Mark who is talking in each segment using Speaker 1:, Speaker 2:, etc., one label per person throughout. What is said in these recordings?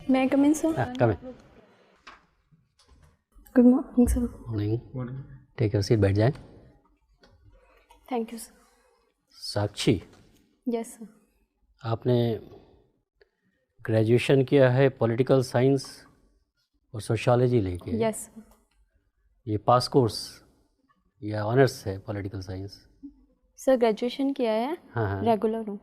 Speaker 1: May I come in, sir?
Speaker 2: Come in.
Speaker 1: Good morning, sir.
Speaker 2: Morning. Take your seat, बैठ जाएं.
Speaker 1: Thank you, sir.
Speaker 2: Sakshi,
Speaker 1: Yes, sir.
Speaker 2: आपने graduation किया है political science और sociology लेके.
Speaker 1: Yes, sir.
Speaker 2: ये पास course या ऑनर्स है पॉलिटिकल साइंस?
Speaker 1: सर ग्रेजुएशन किया है.
Speaker 2: हाँ.
Speaker 1: रेगुलर हूँ.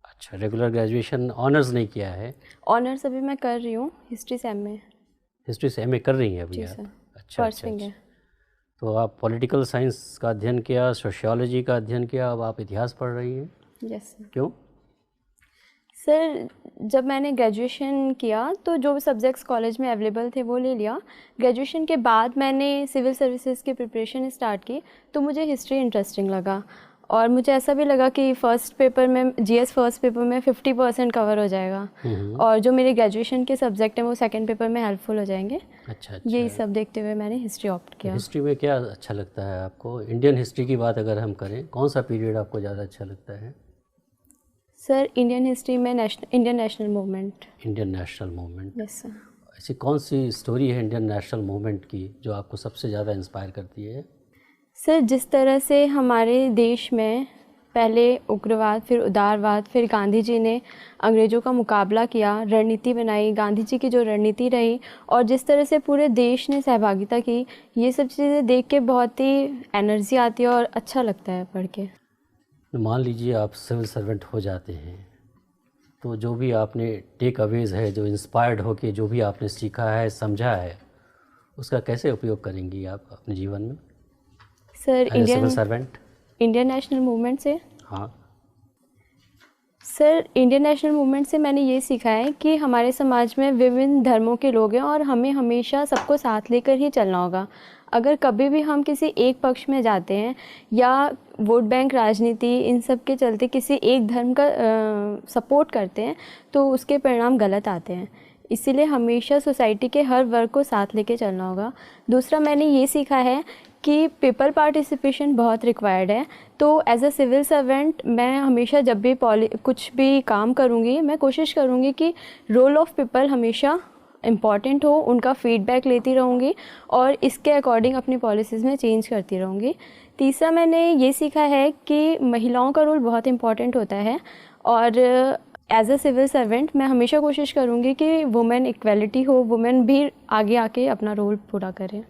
Speaker 2: अच्छा, रेगुलर ग्रेजुएशन, ऑनर्स नहीं किया है?
Speaker 1: ऑनर्स अभी मैं कर रही हूँ, हिस्ट्री से एमए.
Speaker 2: हिस्ट्री से एमए कर रही हैं अभी
Speaker 1: जी
Speaker 2: आप?
Speaker 1: सर.
Speaker 2: अच्छा.
Speaker 1: फर्स्ट विंग है.
Speaker 2: तो आप पॉलिटिकल साइंस का अध्ययन किया, सोशियोलॉजी का अध्ययन किया, अब आप इतिहास पढ़ रही हैं?
Speaker 1: Yes sir.
Speaker 2: क्यों?
Speaker 1: सर जब मैंने ग्रेजुएशन किया तो जो सब्जेक्ट्स कॉलेज में अवेलेबल थे वो ले लिया. ग्रेजुएशन के बाद मैंने सिविल सर्विसेज की प्रिपरेशन स्टार्ट की तो मुझे हिस्ट्री इंटरेस्टिंग लगा और मुझे ऐसा भी लगा कि फर्स्ट पेपर में जीएस फर्स्ट पेपर में 50% कवर हो जाएगा और जो मेरे ग्रेजुएशन के सब्जेक्ट हैं वो सेकंड पेपर में हेल्पफुल हो जाएंगे.
Speaker 2: अच्छा.
Speaker 1: यही सब देखते हुए मैंने हिस्ट्री ऑप्ट किया.
Speaker 2: हिस्ट्री में क्या अच्छा लगता है आपको? इंडियन हिस्ट्री की बात अगर हम करें, कौन सा पीरियड आपको ज़्यादा अच्छा लगता है?
Speaker 1: सर इंडियन हिस्ट्री में Indian national movement.
Speaker 2: Indian national movement.
Speaker 1: Yes sir.
Speaker 2: ऐसी कौन सी स्टोरी है इंडियन नेशनल मूवमेंट की जो आपको सबसे ज़्यादा इंस्पायर करती है?
Speaker 1: सर जिस तरह से हमारे देश में पहले उग्रवाद, फिर उदारवाद, फिर गांधी जी ने अंग्रेज़ों का मुकाबला किया, रणनीति बनाई, गांधी जी की जो रणनीति रही और जिस तरह से पूरे देश ने सहभागिता की, ये सब चीज़ें देख के बहुत ही एनर्जी आती है और अच्छा लगता है पढ़ के.
Speaker 2: मान लीजिए आप सिविल सर्वेंट हो जाते हैं तो जो भी आपने टेक अवेज है, जो इंस्पायर्ड हो के जो भी आपने सीखा है, समझा है, उसका कैसे उपयोग करेंगी आप अपने जीवन में?
Speaker 1: Sir
Speaker 2: civil servant
Speaker 1: Indian national movement से.
Speaker 2: हाँ
Speaker 1: सर इंडियन नेशनल मूवमेंट से मैंने ये सीखा है कि हमारे समाज में विभिन्न धर्मों के लोग हैं और हमें हमेशा सबको साथ लेकर ही चलना होगा. अगर कभी भी हम किसी एक पक्ष में जाते हैं या वोट बैंक राजनीति इन सब के चलते किसी एक धर्म का सपोर्ट करते हैं तो उसके परिणाम गलत आते हैं. इसीलिए हमेशा सोसाइटी के हर वर्ग को साथ लेके चलना होगा. दूसरा मैंने ये सीखा है कि पीपल पार्टिसिपेशन बहुत रिक्वायर्ड है. तो एज अ सिविल सर्वेंट मैं हमेशा जब भी कुछ भी काम करूँगी मैं कोशिश करूँगी कि रोल ऑफ पीपल हमेशा इम्पॉर्टेंट हो, उनका फीडबैक लेती रहूँगी और इसके अकॉर्डिंग अपनी पॉलिसीज़ में चेंज करती रहूँगी. तीसरा मैंने ये सीखा है कि महिलाओं का रोल बहुत इम्पॉर्टेंट होता है और एज अ सिविल सर्वेंट मैं हमेशा कोशिश करूँगी कि वुमेन इक्वलिटी हो, वुमेन भी आगे आके अपना रोल पूरा करें.